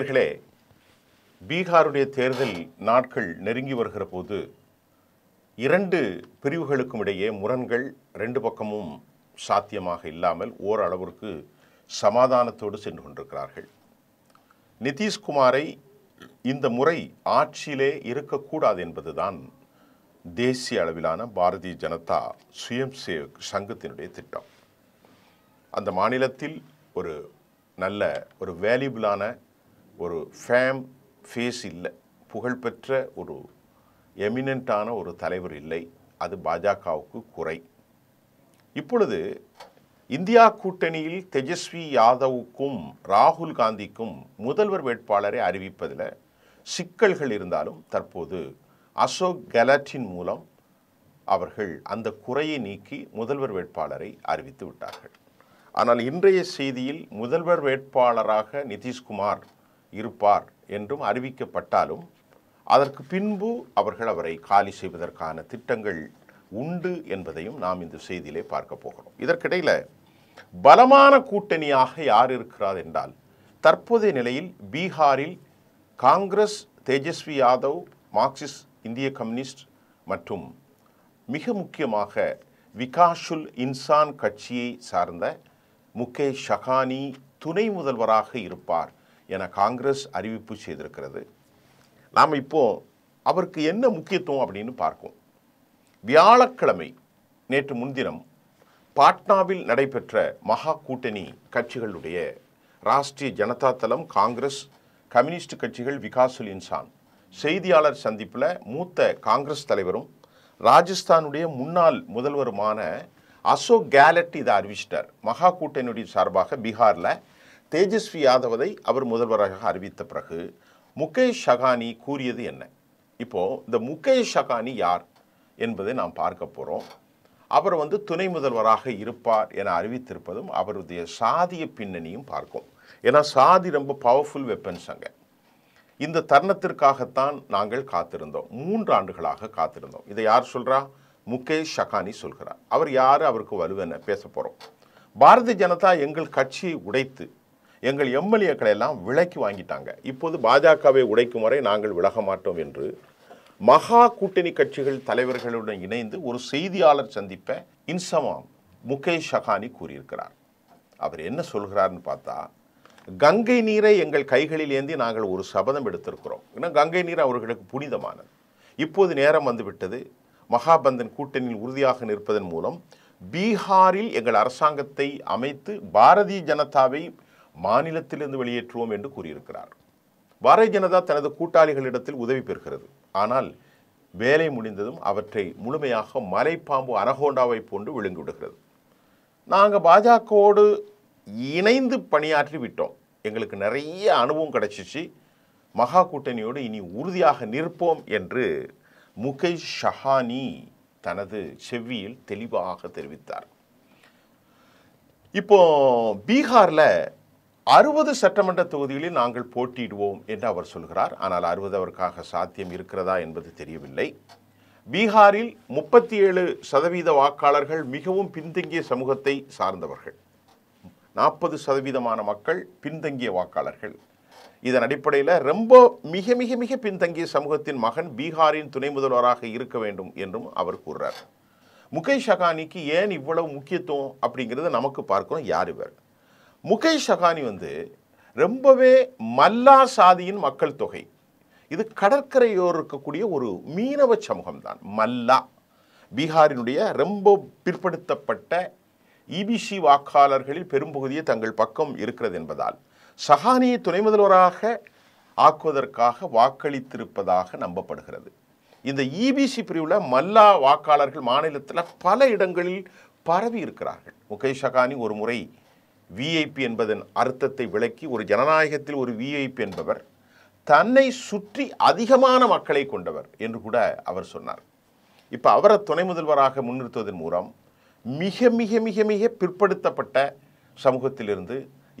நேயர்களே, பீகாருடைய தேர்தல் நாட்கள் நெருங்கி வருகிற போது இரண்டு பிரிவுகளுக்கும் இடையே முரண்கள் ரெண்டு பக்கமும் சாத்தியமாக இல்லாமல் ஓரளவிற்கு சமாதானத்தோடு சென்று கொண்டிருக்கிறார்கள். நிதிஷ்குமாரை இந்த முறை ஆட்சியிலே இருக்கக்கூடாது என்பதுதான் தேசிய அளவிலான பாரதிய ஜனதா சுயம் சேவக் சங்கத்தினுடைய திட்டம். அந்த மாநிலத்தில் ஒரு நல்ல ஒரு வேல்யூபிளான ஒரு ஃபேஸ் இல்லை, புகழ்பெற்ற ஒரு எமினண்டான ஒரு தலைவர் இல்லை. அது பாஜகவுக்கு குறை. இப்பொழுது இந்தியா கூட்டணியில் தேஜஸ்வி யாதவுக்கும் ராகுல் காந்திக்கும் முதல்வர் வேட்பாளரை அறிவிப்பதில் சிக்கல்கள் இருந்தாலும் தற்போது அசோக் கெலாட்டின் மூலம் அவர்கள் அந்த குறையை நீக்கி முதல்வர் வேட்பாளரை அறிவித்து விட்டார்கள். ஆனால் இன்றைய செய்தியில் முதல்வர் வேட்பாளராக நிதிஷ்குமார் இருப்பார் என்றும் அறிவிக்கப்பட்டாலும் அதற்கு பின்பு அவர்கள் அவரை காலி செய்வதற்கான திட்டங்கள் உண்டு என்பதையும் நாம் இந்த செய்தியிலே பார்க்க போகிறோம். இதற்கிடையில் பலமான கூட்டணியாக யார் இருக்கிறார் என்றால், தற்போதைய நிலையில் பீகாரில் காங்கிரஸ், தேஜஸ்வி யாதவ், மார்க்சிஸ்ட் இந்திய கம்யூனிஸ்ட் மற்றும் மிக முக்கியமாக விகாஷுல் இன்சான் கட்சியை சார்ந்த முகேஷ் சகானி துணை முதல்வராக இருப்பார் என காங்கிரஸ் அறிவிப்பு செய்திருக்கிறது. நாம் இப்போ அவருக்கு என்ன முக்கியத்துவம் அப்படின்னு பார்ப்போம். வியாழக்கிழமை நேற்று முன்தினம் பாட்னாவில் நடைபெற்ற மகா கூட்டணி கட்சிகளுடைய ராஷ்டிரிய ஜனதா தளம், காங்கிரஸ், கம்யூனிஸ்ட் கட்சிகள், விகாசுல் இன்சான் செய்தியாளர் சந்திப்பில் மூத்த காங்கிரஸ் தலைவரும் ராஜஸ்தானுடைய முன்னாள் முதல்வருமான அசோக் கெலாட் இதை அறிவிச்சிட்டார். மகா கூட்டணியுடைய சார்பாக பீகாரில் தேஜஸ்வி யாதவதை அவர் முதல்வராக அறிவித்த பிறகு முகேஷ் சகானி கூறியது என்ன? இப்போது இந்த முகேஷ் சகானி யார் என்பதை நாம் பார்க்க போகிறோம். அவர் துணை முதல்வராக இருப்பார் என அறிவித்திருப்பதும் அவருடைய சாதிய பின்னணியும் பார்க்கும். ஏன்னா சாதி ரொம்ப பவர்ஃபுல் வெப்பன்ஸ் அங்கே. இந்த தருணத்திற்காகத்தான் நாங்கள் காத்திருந்தோம், 3 ஆண்டுகளாக காத்திருந்தோம். இதை யார் சொல்கிறா? முகேஷ் சகானி சொல்கிறார். அவர் யார், அவருக்கு வலுவென பேச போகிறோம். பாரதிய ஜனதா எங்கள் கட்சியை உடைத்து எங்கள் எம்எல்ஏக்களை எல்லாம் விலைக்கு வாங்கிட்டாங்க. இப்போது பாஜகவை உடைக்கும் வரை நாங்கள் விலக மாட்டோம் என்று மகா கூட்டணி கட்சிகள் தலைவர்களுடன் இணைந்து ஒரு செய்தியாளர் சந்திப்பை இன்சமாம் முகேஷ் சகானி கூறியிருக்கிறார். அவர் என்ன சொல்கிறார்னு பார்த்தா, கங்கை நீரை எங்கள் கைகளில் ஏந்தி நாங்கள் ஒரு சபதம் எடுத்திருக்கிறோம். ஏன்னா கங்கை நீர் அவர்களுக்கு புனிதமானது. இப்போது நேரம் வந்துவிட்டது. மகாபந்தன் கூட்டணியில் உறுதியாக நிற்பதன் மூலம் பீகாரில் எங்கள் அரசாங்கத்தை அமைத்து பாரதிய ஜனதாவை மாநிலத்திலிருந்து வெளியேற்றுவோம் என்று கூறியிருக்கிறார். பாரதிய ஜனதா தனது கூட்டாளிகளிடத்தில் உதவி பெறுகிறது. ஆனால் வேலை முடிந்ததும் அவற்றை முழுமையாக மலைப்பாம்பு அனகோண்டாவை போன்று விழுங்கி விடுகிறது. நாங்கள் பாஜகவோடு இணைந்து பணியாற்றி விட்டோம், எங்களுக்கு நிறைய அனுபவம் கிடைச்சிச்சு, மகா கூட்டணியோடு இனி உறுதியாக நிற்போம் என்று முகேஷ் சகானி தனது செவ்வியில் தெளிவாக தெரிவித்தார். இப்போ பீகாரில் 60 சட்டமன்ற தொகுதிகளில் நாங்கள் போட்டியிடுவோம் என்று அவர் சொல்கிறார். ஆனால் 60 அவருக்காக சாத்தியம் இருக்கிறதா என்பது தெரியவில்லை. பீகாரில் 37% வாக்காளர்கள் மிகவும் பின்தங்கிய சமூகத்தை சார்ந்தவர்கள். 40% மக்கள் பின்தங்கிய வாக்காளர்கள். இதன் அடிப்படையில் ரொம்ப மிக மிக மிக பின்தங்கிய சமூகத்தின் மகன் பீகாரின் துணை முதல்வராக இருக்க வேண்டும் என்றும் அவர் கூறுறார். முகேஷ் சகானிக்கு ஏன் இவ்வளவு முக்கியத்துவம் அப்படிங்கிறத நமக்கு பார்க்கணும். யார் இவர்? முகேஷ் சகானி ரொம்பவே மல்லா சாதியின் மக்கள் தொகை. இது கடற்கரையோர் இருக்கக்கூடிய ஒரு மீனவ சமூகம்தான் மல்லா. பீகாரினுடைய ரொம்ப பிற்படுத்தப்பட்ட இபிசி வாக்காளர்களில் பெரும்பகுதியை தங்கள் பக்கம் இருக்கிறது என்பதால் சகானியை துணை முதல்வராக ஆக்குவதற்காக வாக்களித்திருப்பதாக நம்பப்படுகிறது. இந்த இபிசி பிரிவில் மல்லா வாக்காளர்கள் மாநிலத்தில் பல இடங்களில் பரவி இருக்கிறார்கள். முகேஷ் சகானி ஒரு முறை விஐபி என்பதன் அர்த்தத்தை விளக்கி, ஒரு ஜனநாயகத்தில் ஒரு விஐபி என்பவர் தன்னை சுற்றி அதிகமான மக்களை கொண்டவர் என்று கூட அவர் சொன்னார். இப்போ அவரை துணை முதல்வராக முன்னிறுத்துவதன் மூலம் மிக மிக மிக மிக பிற்படுத்தப்பட்ட சமூகத்திலிருந்து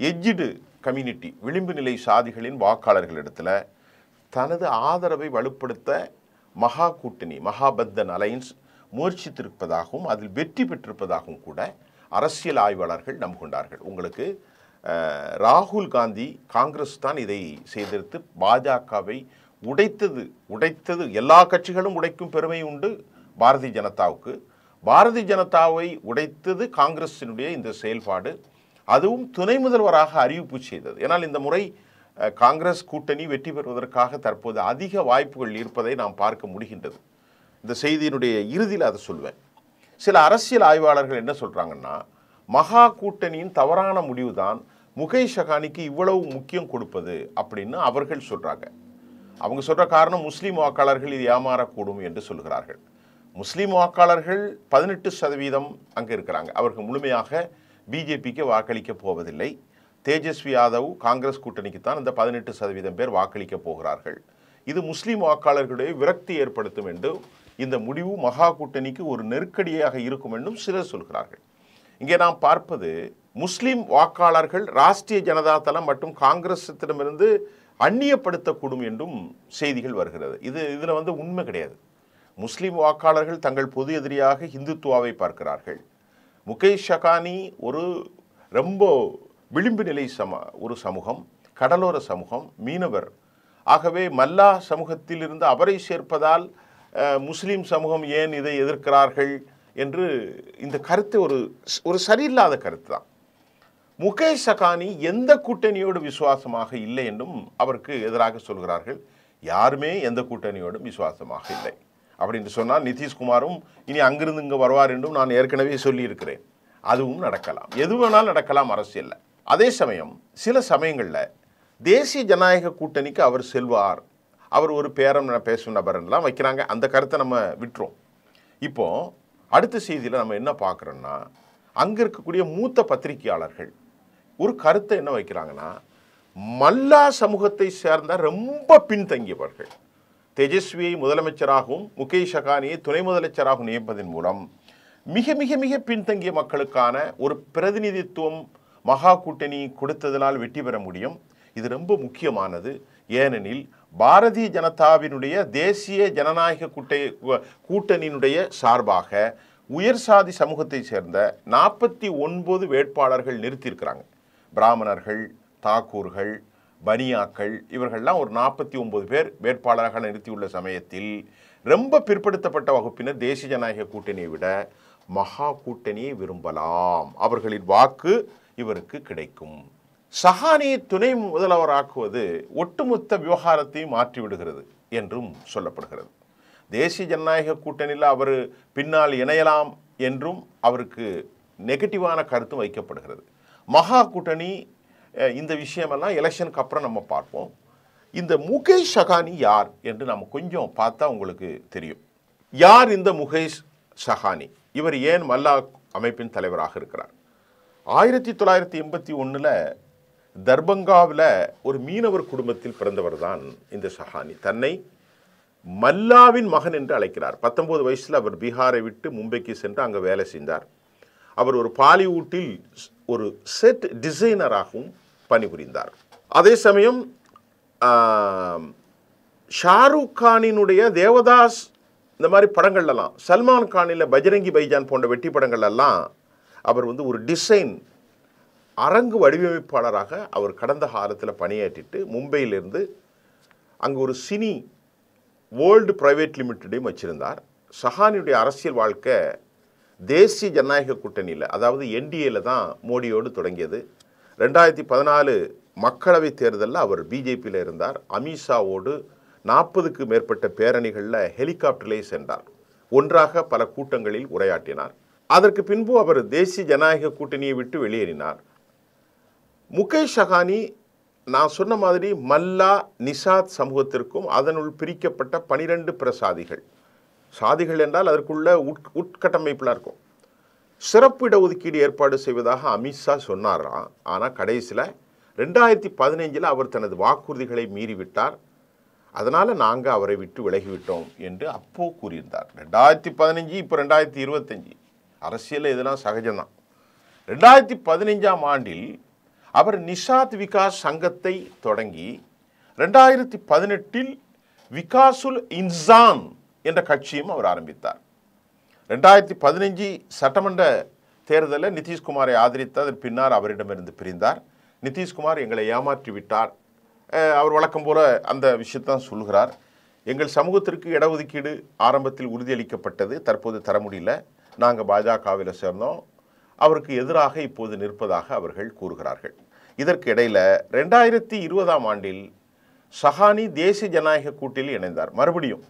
எஜ்ஜிடு கம்யூனிட்டி, விளிம்பு நிலை சாதிகளின் வாக்காளர்களிடத்தில் தனது ஆதரவை வலுப்படுத்த மகா கூட்டணி, மகாபந்தன் அலையன்ஸ் முயற்சித்திருப்பதாகவும் அதில் வெற்றி பெற்றிருப்பதாகவும் கூட அரசியல் ஆய்வாளர்கள் நம்புகின்றார்கள். உங்களுக்கு ராகுல் காந்தி காங்கிரஸ் தான் இதை செய்திருத்து பாஜகவை உடைத்தது. எல்லா கட்சிகளும் உடைக்கும் பெருமை உண்டு பாரதிய ஜனதாவுக்கு. பாரதிய ஜனதாவை உடைத்தது காங்கிரசினுடைய இந்த செயல்பாடு. அதுவும் துணை முதல்வராக அறிவிப்பு செய்தது. ஏன்னால் இந்த முறை காங்கிரஸ் கூட்டணி வெற்றி பெறுவதற்காக தற்போது அதிக வாய்ப்புகள் இருப்பதை நாம் பார்க்க முடிகின்றது. இந்த செய்தியினுடைய இறுதியில் அதை சொல்வேன். சில அரசியல் ஆய்வாளர்கள் என்ன சொல்கிறாங்கன்னா, மகா கூட்டணியின் தவறான முடிவு தான் முகேஷ் சகானிக்கு இவ்வளவு முக்கியம் கொடுப்பது அப்படின்னு அவர்கள் சொல்கிறாங்க. அவங்க சொல்கிற காரணம் முஸ்லீம் வாக்காளர்கள் இது ஏமாறக்கூடும் என்று சொல்கிறார்கள். முஸ்லீம் வாக்காளர்கள் 18% அங்கே இருக்கிறாங்க. அவர்கள் முழுமையாக பிஜேபிக்கு வாக்களிக்க போவதில்லை. தேஜஸ்வி யாதவ் காங்கிரஸ் கூட்டணிக்கு தான் இந்த 18% பேர் வாக்களிக்க போகிறார்கள். இது முஸ்லீம் வாக்காளர்களுடைய விரக்தி ஏற்படுத்தும் என்றும் இந்த முடிவு மகா கூட்டணிக்கு ஒரு நெருக்கடியாக இருக்கும் என்றும் சிலர் சொல்கிறார்கள். இங்கே நாம் பார்ப்பது முஸ்லீம் வாக்காளர்கள் ராஷ்டிரிய ஜனதா தளம் மற்றும் காங்கிரஸிடமிருந்து அந்நியப்படுத்தக்கூடும் என்றும் செய்திகள் வருகிறது. இதில் உண்மை கிடையாது. முஸ்லீம் வாக்காளர்கள் தங்கள் பொது எதிரியாக இந்துத்துவாவை பார்க்கிறார்கள். முகேஷ் சகானி ஒரு ரொம்ப விளிம்பு நிலை ஒரு சமூகம், கடலோர சமூகம், மீனவர். ஆகவே மல்லா சமூகத்தில் இருந்து அவரை சேர்ப்பதால் முஸ்லீம் சமூகம் ஏன் இதை எதிர்க்கிறார்கள் என்று இந்த கருத்து ஒரு சரியில்லாத கருத்து தான். முகேஷ் சகானி எந்த கூட்டணியோடு விசுவாசமாக இல்லை என்றும் அவருக்கு எதிராக சொல்கிறார்கள். யாருமே எந்த கூட்டணியோடும் விசுவாசமாக இல்லை அப்படின்னு சொன்னால் நிதிஷ்குமாரும் இனி அங்கிருந்து இங்கே வருவார் என்றும் நான் ஏற்கனவே சொல்லியிருக்கிறேன். அதுவும் நடக்கலாம், எது வேணாலும் நடக்கலாம் அரசியலில். அதே சமயம் சில சமயங்களில் தேசிய ஜனநாயக கூட்டணிக்கு அவர் செல்வார், அவர் ஒரு பேரம் பேசும் நபர்லாம் வைக்கிறாங்க. அந்த கருத்தை நம்ம விட்டுறோம். இப்போ அடுத்த செய்தியில் நம்ம என்ன பார்க்குறோன்னா, அங்கே இருக்கக்கூடிய மூத்த பத்திரிகையாளர்கள் ஒரு கருத்தை என்ன வைக்கிறாங்கன்னா, மல்லா சமூகத்தை சேர்ந்த ரொம்ப பின்தங்கியவர்கள் தேஜஸ்வியை முதலமைச்சராகவும் முகேஷ் சகானியை துணை முதலமைச்சராகவும் நியமிப்பதன் மூலம் மிக மிக மிக பின்தங்கிய மக்களுக்கான ஒரு பிரதிநிதித்துவம் மகா கூட்டணி கொடுத்ததனால் வெற்றி பெற முடியும். இது ரொம்ப முக்கியமானது. ஏனெனில் பாரதிய ஜனதாவினுடைய தேசிய ஜனநாயக கூட்டணியினுடைய சார்பாக உயர் சாதி சமூகத்தை சேர்ந்த 49 வேட்பாளர்கள் நிறுத்தியிருக்கிறாங்க. பிராமணர்கள், தாக்கூர்கள், பனியாக்கள், இவர்கள்லாம் ஒரு 49 பேர் வேட்பாளராக நிறுத்தியுள்ள சமயத்தில் ரொம்ப பிற்படுத்தப்பட்ட வகுப்பினர் தேசிய ஜனநாயக கூட்டணியை விட மகா கூட்டணியை விரும்பலாம். அவர்களின் வாக்கு இவருக்கு கிடைக்கும். சஹானியை துணை முதல்வராக்குவது ஒட்டுமொத்த விவகாரத்தையும் மாற்றிவிடுகிறது என்றும் சொல்லப்படுகிறது. தேசிய ஜனநாயக கூட்டணியில் அவர் பின்னால் இணையலாம் என்றும் அவருக்கு நெகட்டிவான கருத்தும் வைக்கப்படுகிறது. மகா கூட்டணி இந்த விஷயமெல்லாம் எலெக்ஷனுக்கு அப்புறம் நம்ம பார்ப்போம். இந்த முகேஷ் சகானி யார் என்று நம்ம கொஞ்சம் பார்த்தா உங்களுக்கு தெரியும். யார் இந்த முகேஷ் சகானி? இவர் ஏன் மல்லா அமைப்பின் தலைவராக இருக்கிறார்? 1981 தர்பங்காவில் ஒரு மீனவர் குடும்பத்தில் பிறந்தவர் தான் இந்த சஹானி. தன்னை மல்லாவின் மகன் என்று அழைக்கிறார். 19 வயசில் அவர் பீகாரை விட்டு மும்பைக்கு சென்று அங்கே வேலை செய்தார். அவர் ஒரு பாலிவுட்டில் ஒரு செட் டிசைனராகவும் பணிபுரிந்தார். அதே சமயம் ஷாருக் கானினுடைய தேவதாஸ் இந்த மாதிரி படங்கள்லாம், சல்மான் கானில் பஜ்ரங்கி பைஜான் போன்ற வெற்றி படங்கள்லாம் அவர் ஒரு டிசைன் அரங்கு வடிவமைப்பாளராக அவர் கடந்த காலத்தில் பணியாற்றிட்டு மும்பையிலிருந்து அங்கே ஒரு சினி வேர்ல்டு பிரைவேட் லிமிட்டடையும் வச்சுருந்தார். சஹானியுடைய அரசியல் வாழ்க்கை தேசிய ஜனநாயக கூட்டணியில், அதாவது என்டிஏல தான் மோடியோடு தொடங்கியது. 2014 மக்களவை தேர்தலில் அவர் பிஜேபியில் இருந்தார். அமித்ஷாவோடு 40க்கு மேற்பட்ட பேரணிகளில் ஹெலிகாப்டரிலே சென்றார். ஒன்றாக பல கூட்டங்களில் உரையாற்றினார். அதற்கு பின்பு அவர் தேசிய ஜனநாயக கூட்டணியை விட்டு வெளியேறினார். முகேஷ் சகானி நான் சொன்ன மாதிரி மல்லா நிஷாத் சமூகத்திற்கும் அதனுள் பிரிக்கப்பட்ட 12 பிரசாதிகள், சாதிகள் என்றால் அதற்குள்ள உட்கட்டமைப்பில் இருக்கும், சிறப்பு இடஒதுக்கீடு ஏற்பாடு செய்வதாக அமித்ஷா சொன்னாராம். ஆனால் கடைசியில் 2015 அவர் தனது வாக்குறுதிகளை மீறிவிட்டார். அதனால் நாங்கள் அவரை விட்டு விலகிவிட்டோம் என்று அப்போ கூறியிருந்தார். 2015 இப்போ 2025 அரசியலில் இதெல்லாம் சகஜம்தான். 2015ஆம் ஆண்டில் அவர் நிஷாத் விகாஸ் சங்கத்தை தொடங்கி 2018 விகாசுல் இன்சான் என்ற கட்சியும் அவர் ஆரம்பித்தார். 2015 சட்டமன்ற தேர்தலில் நிதிஷ்குமாரை ஆதரித்து அதன் பின்னர் அவரிடமிருந்து பிரிந்தார். நிதிஷ்குமார் எங்களை ஏமாற்றி விட்டார். அவர் வழக்கம் போல அந்த விஷயத்தான் சொல்கிறார். எங்கள் சமூகத்திற்கு இடஒதுக்கீடு ஆரம்பத்தில் உறுதியளிக்கப்பட்டது, தற்போது தர முடியல, நாங்கள் பாஜகவில் சேர்ந்தோம், அவருக்கு எதிராக இப்போது நிற்பதாக அவர்கள் கூறுகிறார்கள். இதற்கு இடையில் 2020ஆம் ஆண்டில் சஹானி தேசிய ஜனநாயக கூட்டணியில் இணைந்தார். மறுபடியும்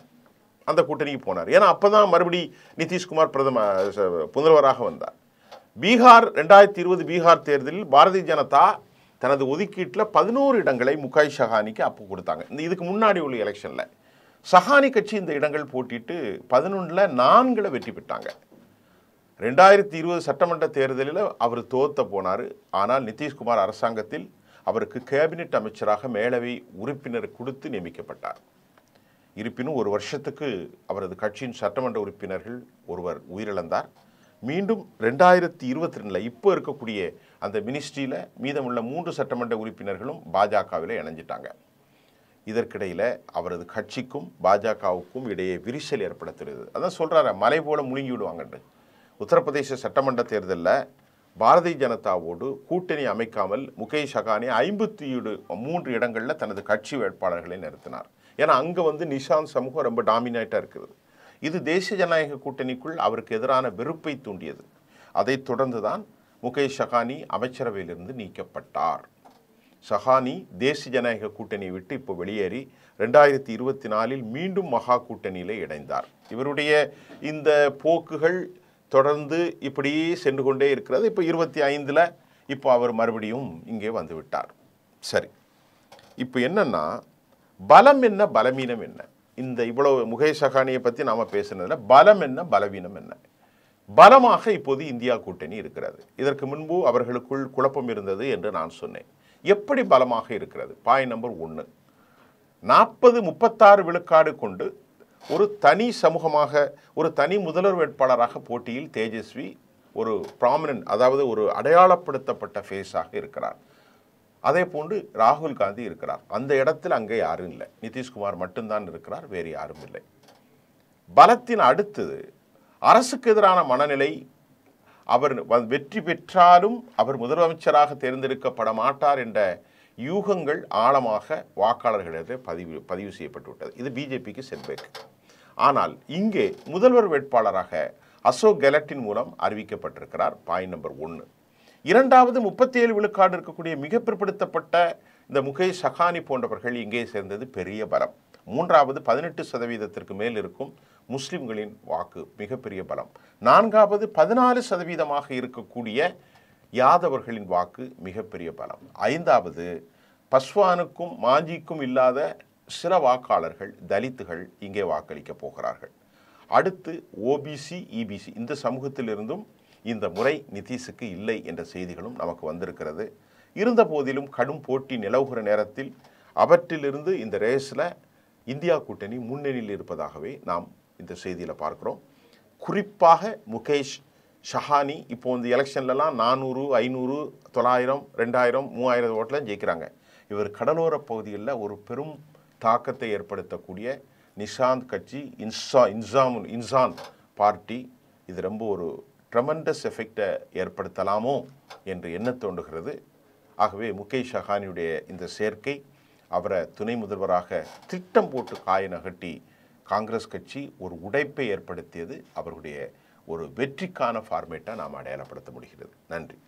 அந்த கூட்டணிக்கு போனார். ஏன்னா அப்போ தான் மறுபடி நிதிஷ்குமார் முதல்வராக வந்தார். பீகார் 2020 பீகார் தேர்தலில் பாரதிய ஜனதா தனது ஒதுக்கீட்டில் 11 இடங்களை முகேஷ் சஹானிக்கு அப்போ கொடுத்தாங்க. இதுக்கு முன்னாடி உள்ள எலெக்ஷனில் சஹானி கட்சி இந்த இடங்கள் போட்டிட்டு 11ல் 4 வெற்றி பெற்றாங்க. 2020 சட்டமன்ற தேர்தலில் அவர் தோற்ற போனார். ஆனால் நிதிஷ்குமார் அரசாங்கத்தில் அவருக்கு கேபினெட் அமைச்சராக மேலவை உறுப்பினர் கொடுத்து நியமிக்கப்பட்டார். இருப்பினும் ஒரு வருஷத்துக்கு அவரது கட்சியின் சட்டமன்ற உறுப்பினர்கள் ஒருவர் உயிரிழந்தார். மீண்டும் 2022 இப்போ இருக்கக்கூடிய அந்த மினிஸ்ட்ரியில் மீதமுள்ள 3 சட்டமன்ற உறுப்பினர்களும் பாஜகவில் இணைஞ்சிட்டாங்க. இதற்கிடையில் அவரது கட்சிக்கும் பாஜகவுக்கும் இடையே விரிசல் ஏற்படுத்துகிறது. அதான் சொல்கிறாரு, மலை போல முழுங்கி விடுவாங்கன்னு. உத்தரப்பிரதேச சட்டமன்ற தேர்தலில் பாரதிய ஜனதாவோடு கூட்டணி அமைக்காமல் முகேஷ் சஹானி 53 இடங்களில் தனது கட்சி வேட்பாளர்களை நிறுத்தினார். ஏன்னா அங்கே நிஷாந்த் சமூகம் ரொம்ப டாமினேட்டாக இருக்குது. இது தேசிய ஜனநாயக கூட்டணிக்குள் அவருக்கு எதிரான வெறுப்பை தூண்டியது. அதைத் தொடர்ந்து தான் முகேஷ் சஹானி அமைச்சரவையிலிருந்து நீக்கப்பட்டார். சஹானி தேசிய ஜனநாயக கூட்டணியை விட்டு இப்போ வெளியேறி 2024 மீண்டும் மகா கூட்டணியிலே இணைந்தார். இவருடைய இந்த போக்குகள் தொடர்ந்து இப்படியே சென்று கொண்டே இருக்கிறது. இப்போ 25ல் இப்போ அவர் மறுபடியும் இங்கே வந்து விட்டார். சரி, இப்போ என்னன்னா பலம் என்ன பலவீனம் என்ன? இந்த இவ்வளவு முகேஷ் சஹானியை பற்றி நாம் பேசுனதில் பலம் என்ன பலவீனம் என்ன? பலமாக இப்போது இந்தியா கூட்டணி இருக்கிறது. இதற்கு முன்பு அவர்களுக்குள் குழப்பம் இருந்தது என்று நான் சொன்னேன். எப்படி பலமாக இருக்கிறது? பாயிண்ட் நம்பர் 1, 40-36 விழுக்காடு கொண்டு ஒரு தனி சமூகமாக, ஒரு தனி முதல்வர் வேட்பாளராக போட்டியில் தேஜஸ்வி ஒரு ப்ராமினன்ட், அதாவது ஒரு அடையாளப்படுத்தப்பட்ட ஃபேஸாக இருக்கிறார். அதே போன்று ராகுல் காந்தி இருக்கிறார். அந்த இடத்தில் அங்கே யாரும் இல்லை, நிதிஷ்குமார் மட்டும்தான் இருக்கிறார், வேறு யாரும் இல்லை. பலத்தின் அடுத்தது அரசுக்கு எதிரான மனநிலை. அவர் வெற்றி பெற்றாலும் அவர் முதலமைச்சராக தேர்ந்தெடுக்கப்பட மாட்டார் என்ற யூகங்கள் ஆழமாக வாக்காளர்களிடையே பதிவு செய்யப்பட்டு விட்டது. இது பிஜேபிக்கு செட்பேக். ஆனால் இங்கே முதல்வர் வேட்பாளராக அசோக் கெலட்டின் மூலம் அறிவிக்கப்பட்டிருக்கிறார். Point number 1. இரண்டாவது 37 விழுக்காடு இருக்கக்கூடிய மிக பிற்படுத்தப்பட்ட இந்த முகேஷ் சஹானி போன்றவர்கள் இங்கே சேர்ந்தது பெரிய பலம். மூன்றாவது 18% மேல் இருக்கும் முஸ்லிம்களின் வாக்கு மிகப்பெரிய பலம். நான்காவது 14% இருக்கக்கூடிய யாதவர்களின் வாக்கு மிகப்பெரிய பலம். ஐந்தாவது பஸ்வானுக்கும் மாஞ்சிக்கும் இல்லாத சில வாக்காளர்கள், தலித்துகள் இங்கே வாக்களிக்க போகிறார்கள். அடுத்து ஓபிசி, இபிசி இந்த சமூகத்திலிருந்தும் இந்த முறை நிதிஷுக்கு இல்லை என்ற செய்திகளும் நமக்கு வந்திருக்கிறது. இருந்த போதிலும் கடும் போட்டி நிலவுகிற நேரத்தில் அவற்றிலிருந்து இந்த ரேஸில் இந்தியா கூட்டணி முன்னணியில் இருப்பதாகவே நாம் இந்த செய்தியில் பார்க்குறோம். குறிப்பாக முகேஷ் சஹானி இப்போ இந்த எலெக்ஷன்லலாம் 400, 500, 900, 2000, 3000 ஓட்டில் ஜெயிக்கிறாங்க. இவர் கடலோர பகுதிகளில் ஒரு பெரும் தாக்கத்தை ஏற்படுத்தக்கூடிய நிஷாந்த் கட்சி, இன்சான் பார்ட்டி, இது ரொம்ப ஒரு ட்ரெமண்டஸ் எஃபெக்டை ஏற்படுத்தலாமோ என்று எண்ண தோன்றுகிறது. ஆகவே முகேஷ் சஹானியுடைய இந்த சேர்க்கை அவரை துணை முதல்வராக திட்டம் போட்டு காய நகட்டி காங்கிரஸ் கட்சி ஒரு உடைப்பை ஏற்படுத்தியது அவருடைய ஒரு வெற்றிக்கான ஃபார்மேட்டை நாம் அடையாளப்படுத்த முடிகிறது. நன்றி.